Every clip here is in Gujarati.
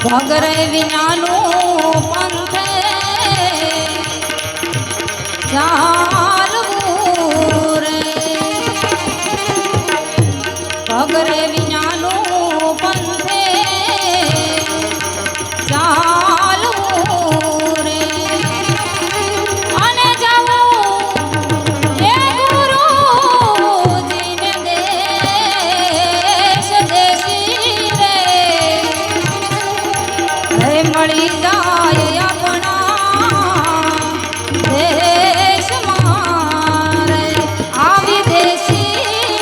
ભગરે વિનાનું પંથે ચાલવું રે ભગરે વિનાનું પંથે ચાલવું રે અને જવું એ ગુરુજીને દેશ દેશી રે મળી જાય આપણા દેશમાં રે આવી દેશી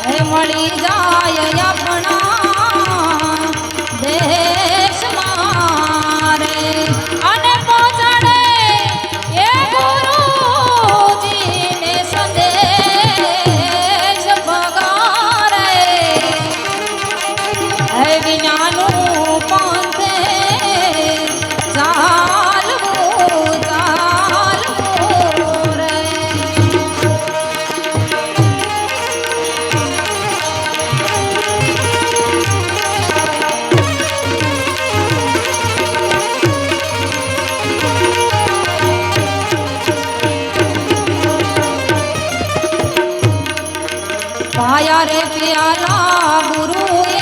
રે મળી જાય આપણા દેશમાં રે અને પહોંચાડે એ ગુરુજીને સંદેશ પગારે વિનાનું પંથે ચાલવું ચાલવું રે પાયા રે પ્યાલા ગુરુએ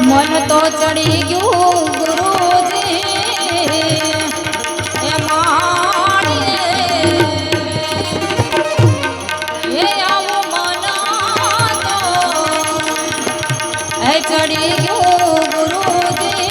મન તો ચડી ગયું ગુરુજી એ માણીએ એ આવું મન તો એ ચડી ગયું ગુરુજી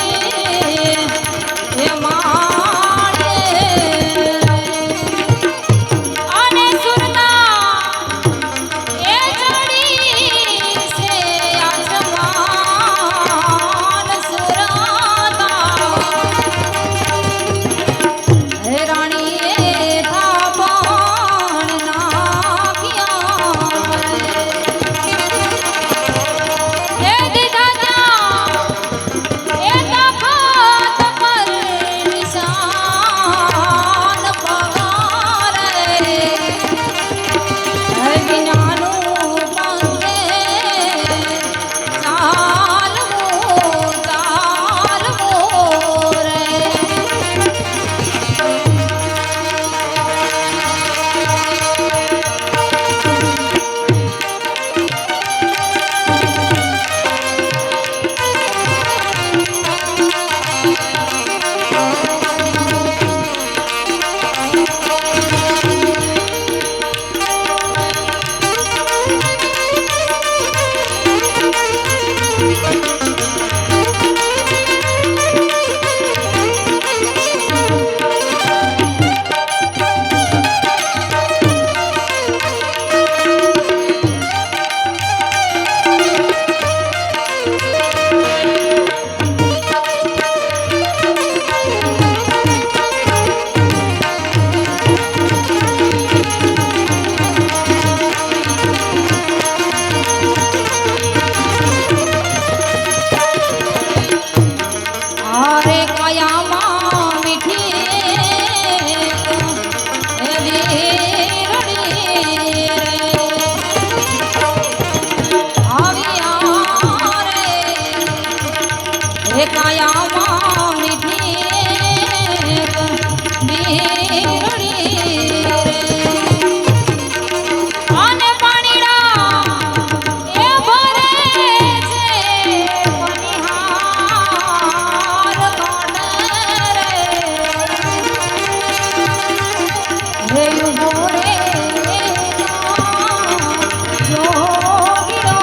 એ દીધા કાયામાં મીઠી બીરડી અને પાણીડા એ ભરે છે પનિહાર કાઢે રે ઉભો રે જોગીરો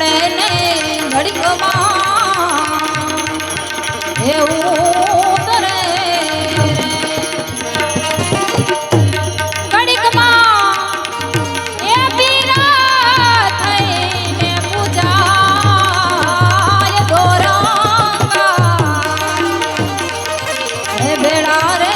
પડે ને ઘડીકમાં એવું તરે ઘડીકમાં એ પીરા થઈને પૂજાય દોરંગા એ બેડા રે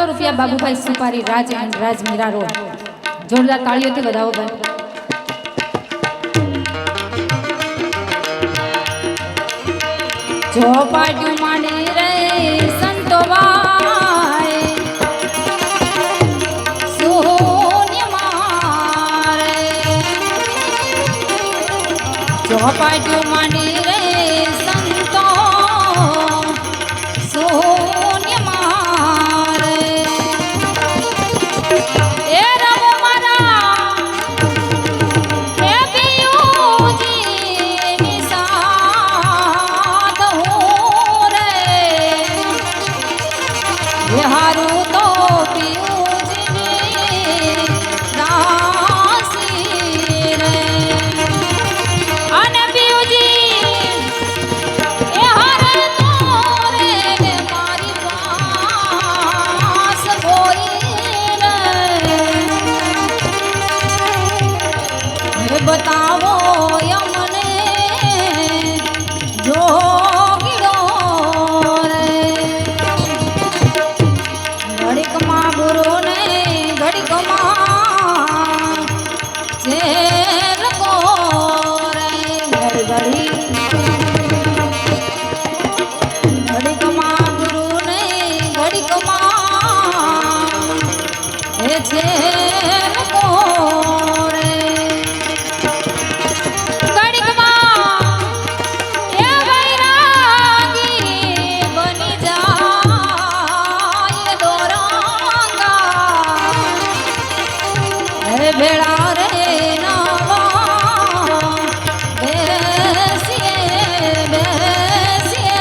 રૂપિયા બાબુભાઈ સુપારી રાજ એન્ડ રાજ મીરા રોડ જોરદાર તાળીઓથી વધાવો ભાઈ ચોપાટ્યું માંડી રે સંતોવાય શૂન્ય મારે ચોપાટ્યું માંડી રે સંતો શૂન્ય મારે એ રમો મારા એ પિયુજીની સાથ હું રે એ હારું તો પિયુજીની દાસી રે અને પિયુજી એ હારે તો રે મારી પાસ કોઈ बतावो यमने जोगिड़ो रे घड़ीक मां गुरु ने घड़ीक मां चेल को रे घड़ी घड़ीक मां गुरु ने घड़ीक मां ए चेल को भेड़ा रे नवा बेसिए बेसिए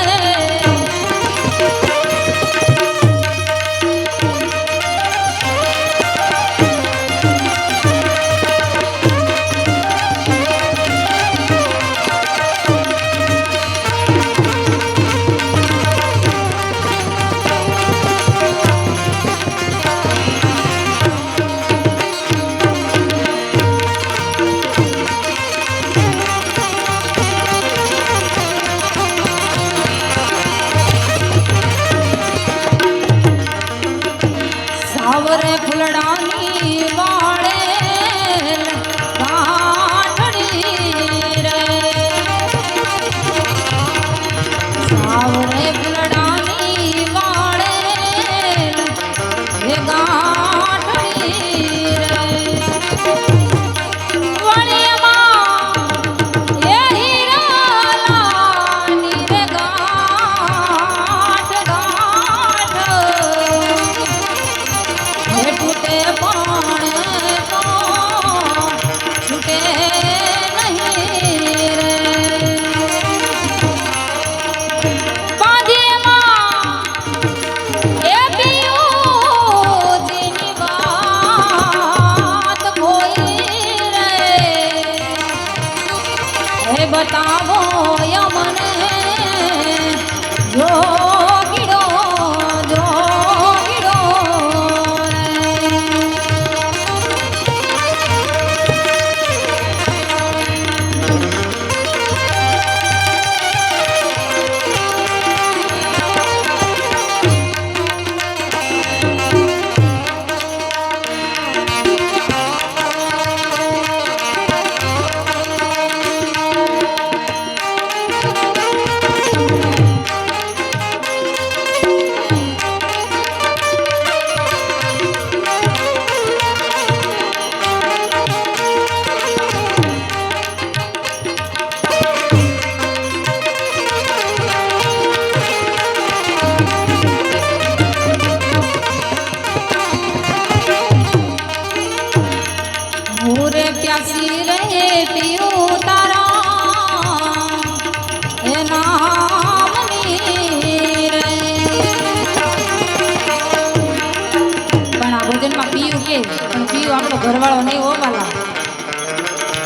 ઘરવાળો નહીં હો વાલા.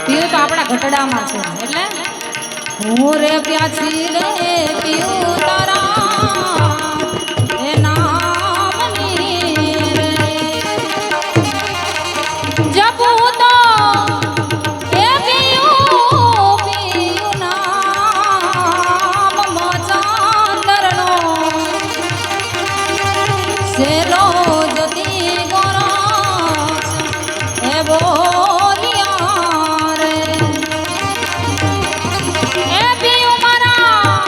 પીવું તો આપણા ઘટડામાં છે. એટલે હું રે પ્યાછી રે પીવું તારા એ નામની રે જપું તો એ પીયું પીયું નામ મોચાંદરનો સેલો જતી ગોરસ એ બોલિયા રે એ પીયું મારા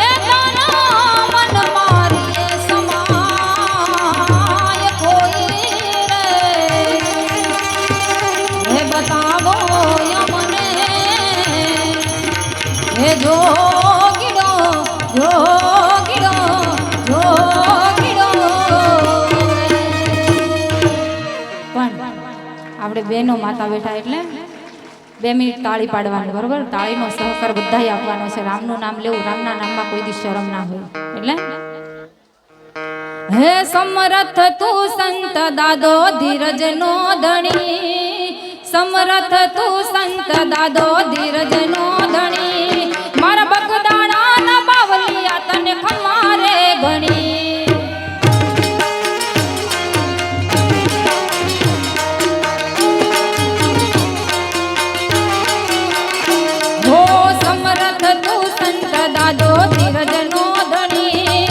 એ તારા મન મારી સમાય કોઈ રે એ બતાવો મને એ જોગીડો જોગીડો જોગીડો પણ આપણે બેનો માતા બેઠા એટલે 2 મિનિટ તાળી પાડવાની બરોબર. તાળીનો સહકાર બધાય આપવાનો છે. રામનું નામ લેવું, રામના નામમાં કોઈ દી શરમ ના હોય. એટલે હે સમરથ તું સંત દાદો ધીરજ નો ધણી, સમરથ તું સંત દાદો ધીરજ નો ધણી, મારા બગદાણા ના બાવલિયા તને ખમારે ઘણી. હો સમરથ તું સંત દાદો ધીરજ નો ધણી,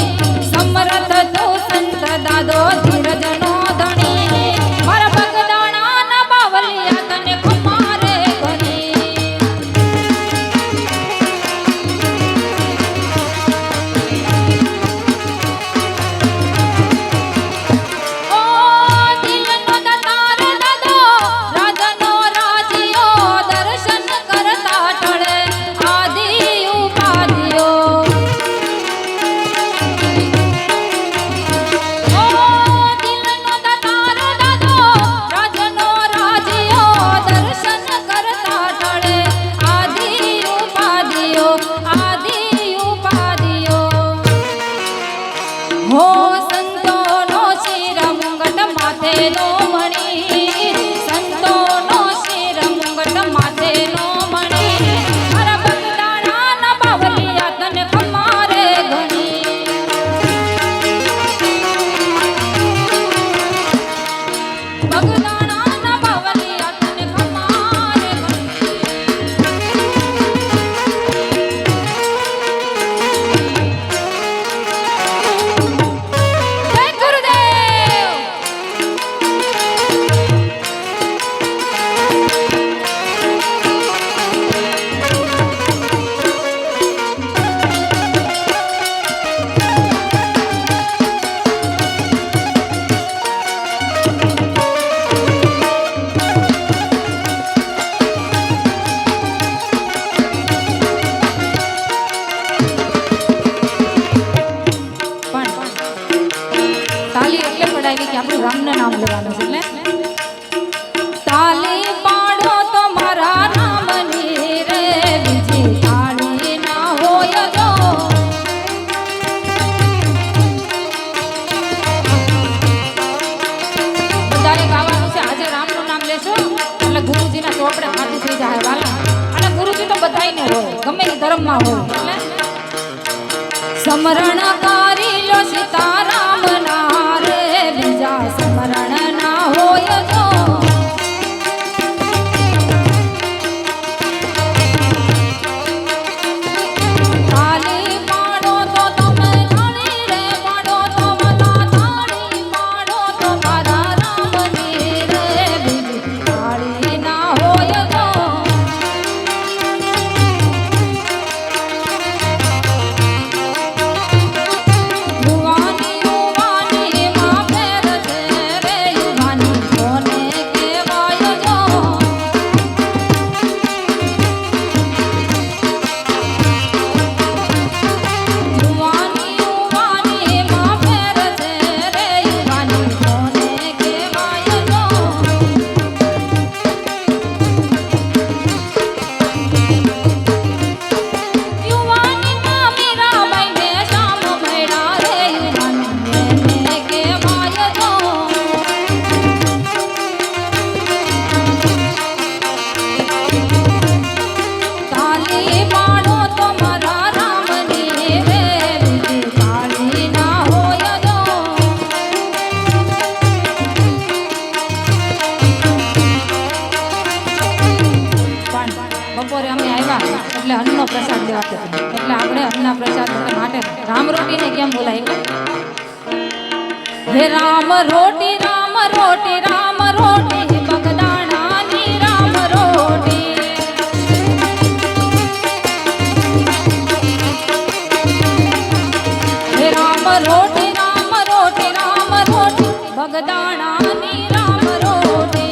સમરથ તું સંત દાદો ધીરજ નો ધણી, મારા બગદાણા ના બાવલિયા તને ખમારે ઘણી. ઓ દિલનો દાતાર દાદો રાજાનો રાજીઓ, દર્શન કરતા ટળે આદિ ઉપાધિઓ. ઓ દિલનો દાતાર દાદો રાજાનો રાજીઓ, દર્શન કરતા ટળે આદિ ઉપાધિઓ, આદિ ઉપાધિઓ. હો સંતોનો શિર મુંગટ માથેનો મણી, સંતોનો શિર મુંગટ માથેનો મણી, મારા બગદાણા ના બાવલિયા તને ખમારે ઘણી. બગદાણા ના બાવલિયા તને ખમારે ઘણી. જય ગુરુદેવ. પણ તાલી એટલે પડાવી કે આપણું રામનું નામ લેવાનું છે. એટલે તાલી પાડો તો મારા નામની રે, બીજી તાળી ના હોય જો. બધાએ ગાવાનું છે. આજે રામનું નામ લેશો એટલે ગુરુજીના ચોપડે હાથી થઈ જાય વાલા. અને ગુરુજી તો બધાયને હોય, ગમે તે ધર્મમાં હોય. એટલે સમરણ કરી લો સીતારામ ના રે, બીજા સમરણ ના હોય જો. તાલી પાડો તો તમે તાળી રે, પાડો તો મને તાળી, પાડો તો મારા રામની રે, બીજી તાળી ના હોય જો. એને કેમ બોલાય? હે રામ રોટી રામ રોટી રામ રોટી બગદાણાની રામ રોટી. હે રામ રોટી રામ રોટી રામ રોટી બગદાણાની રામ રોટી.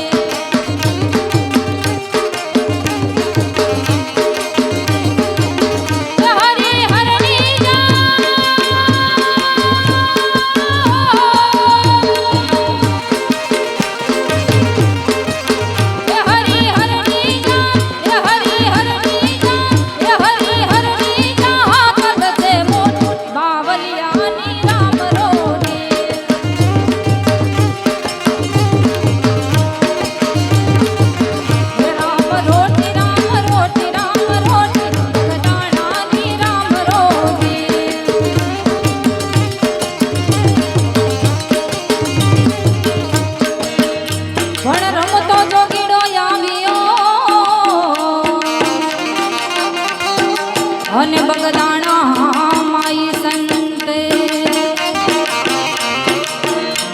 અને બગદાણા માઈ સંતે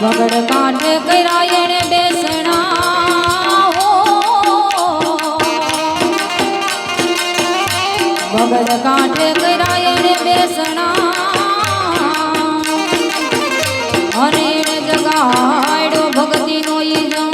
બગડ કાંઠે કર્યા એને બેસણા હો. બગડ કાંઠે કર્યા એને બેસણા અને એને જગાડ્યો ભક્તિનો ઈ જંગ.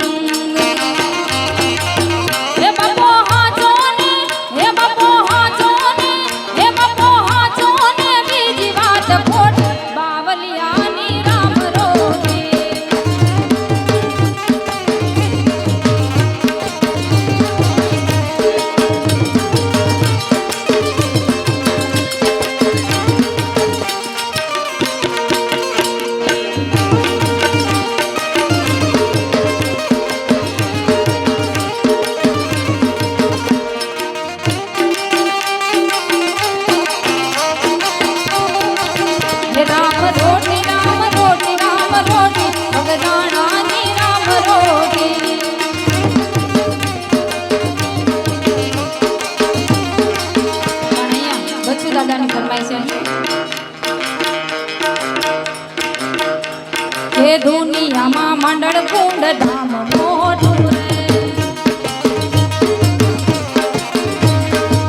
હે દુનિયામાં મંડળ કુંડ ધામ મોટું રે.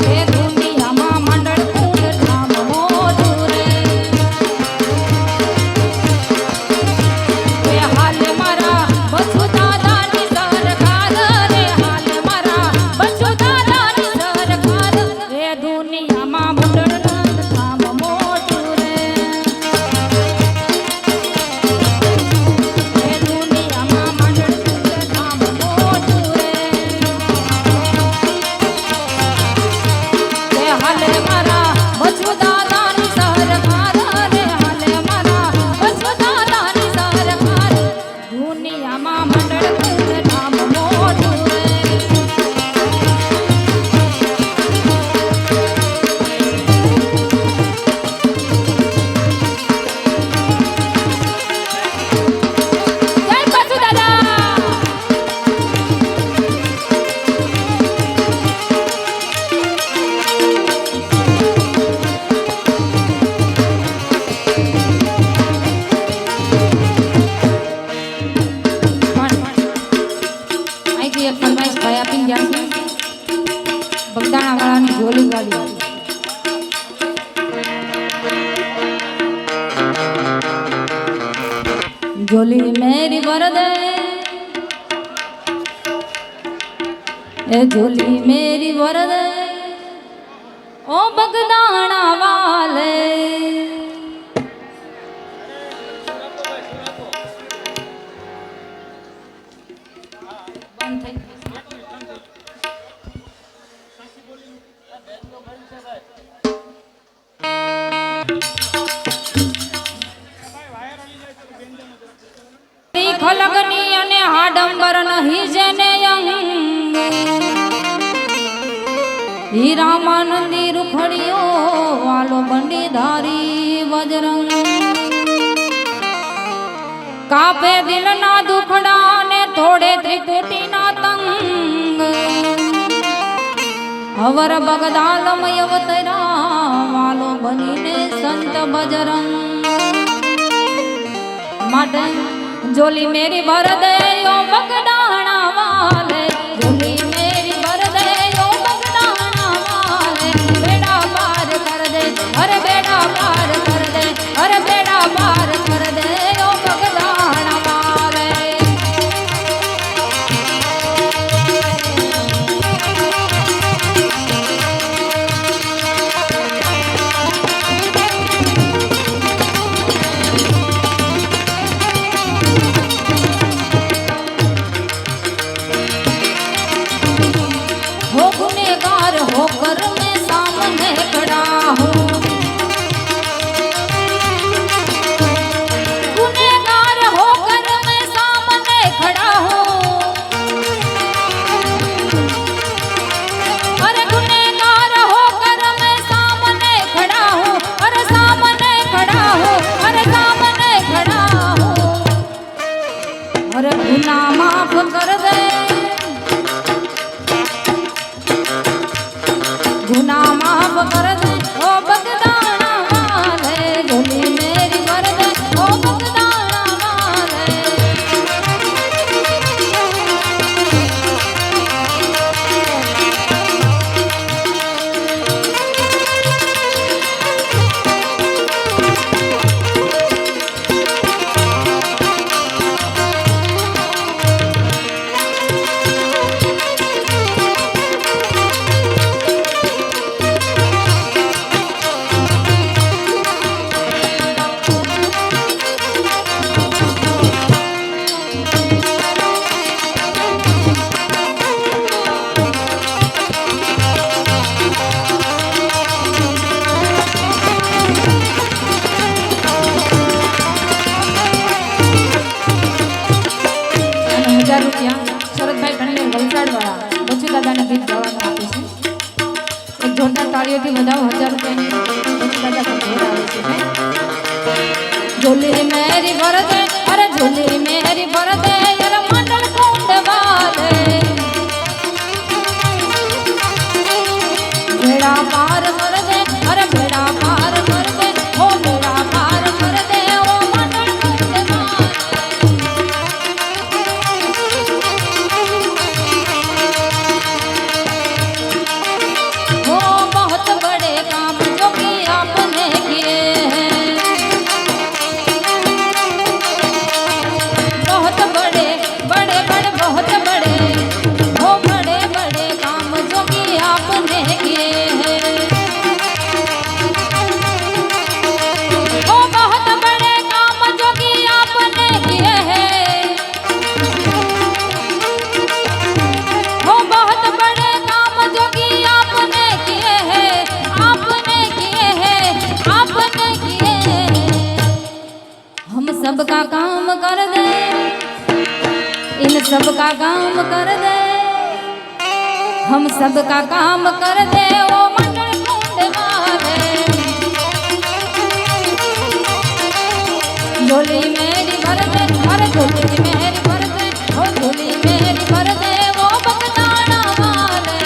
હે દુનિયામાં મંડળ કુંડ ધામ મોટું રે. હે હાલ મારા બસુ દાદાની સરકાર રે. હાલ મારા બસુ દાદાની સરકાર. હે દુનિયામાં મંડળ ધામ મોટું રે. બગદાણા વાળાની ઝોલી ગાડી ઝોલી મેરી વરદે એ ઝોલી મેરી વરદે ઓ બગદાણા વાલે. બંધ થઈ ખલગની અને હાડંબર નહીં જેને અંગ. હીરામાનંદી રૂખડીઓ વાલો બંડી ધારી વજરંગ. કાપે દિલના દુખડા ને તોડે ત્રિકુટીના તંગ. હવર બગદાલમય અવતરા વાલો બનીને સંત બજરંગ. झोली मेरी भर दे ओ बगदाना वाले, झोली मेरी भर दे ओ बगदाना वाले, बेड़ा पार कर दे, अरे बेड़ा पार कर दे, अरे बेड़ा पार कर दे ओ बगदाना वाले। हो गुनहगार होकर मैं सामने खड़ा हूँ, गुनहगार होकर मैं सामने खड़ा हूँ, अरे गुनहगार होकर मैं सामने खड़ा हूँ, अरे सामने खड़ा हूँ, अरे सामने खड़ा हूँ, अरे गुनाह माफ कर दे, गुनाह माफ कर दे ओ बगदाना वाले, झोली मेरी भर दे ओ बगदाना वाले। ₹1000 શરદભાઈ ઠંડેર વલસાડવાળા બચુ દાદાને ગીત ગાવાનું આપે છે. એક જોરદાર તાળીઓથી વધાવો. ₹1000 બચુ દાદા પર જોર આવે છે. झोली मेरी भर दे, अरे झोली मेरी भर दे, अरे मंडल कुंड वाले, बेड़ा पार कर दे, अरे बेड़ा पार कर दे, ओ बेड़ा पार कर दे ओ मंडल कुंड वाले। ओ बहुत बड़े काम जो कि आपने किए हैं, बहुत बड़े बड़े बड़े बहुत बड़े, ओ बड़े बड़े काम जो कि आपने किए हैं, ओ बहुत बड़े काम जो कि आपने किए हैं, ओ बहुत बड़े काम जो कि आपने किए हैं, आपने किए हैं, आपने किए हैं। हम सबका काम कर दे, इन सबका काम कर दे, हम सबका काम कर दे ओ मंडल कुंड वाले, झोली मेरी भर दे, अरे झोली मेरी भर दे, ओ झोली मेरी भर दे ओ बगदाना वाले।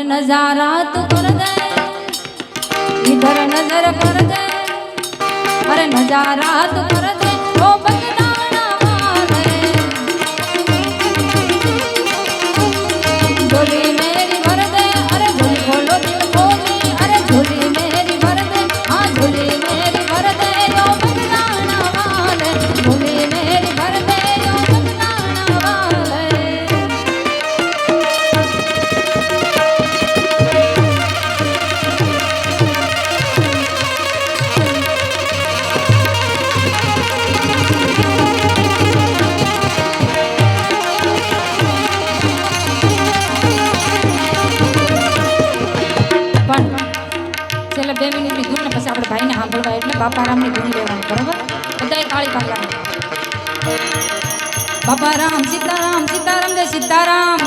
नजारा तू कर दे, इधर नजर कर दे, अरे नजारा तू कर दे ओ बगदाना वाले। झोली मेरी भर दे, अरे झोली खोलो दिल खोली, अरे झोली मेरी भर दे, हाँ झोली मेरी भर दे ओ बगदाना वाले, झोली मेरी भर दे ओ बगदाना वाले। પણ છેલ્લે 2 મિનિટની ધૂન ને પછી આપણે ભાઈને સાંભળવા એટલે બાપારામની ધૂન લેવાની બરોબર બધાએ તાળી પાડવાની બાપારામ સીતારામ સીતારામ જય સીતારામ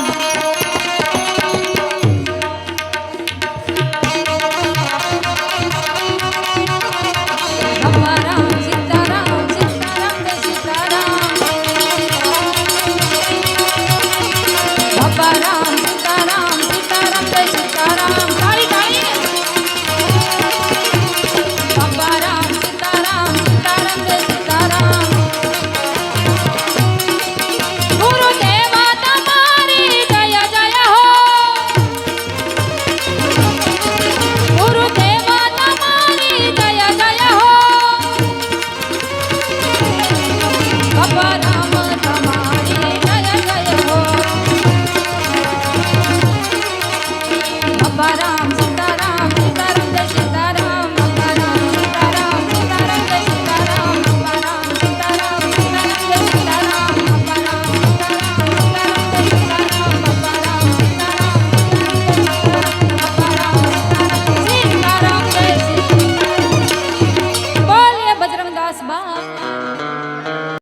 બાપારામ સીતારામ સીતારામ જય સીતારામ બાપારામ સીતારામ સીતારામ જય સીતારામ તાળી તાળી બાપારામ સીતારામ સીતારામ જય સીતારામ ગુરુદેવા તમારી જય જય હો ગુરુદેવા તમારી જય જય હો બાપારામ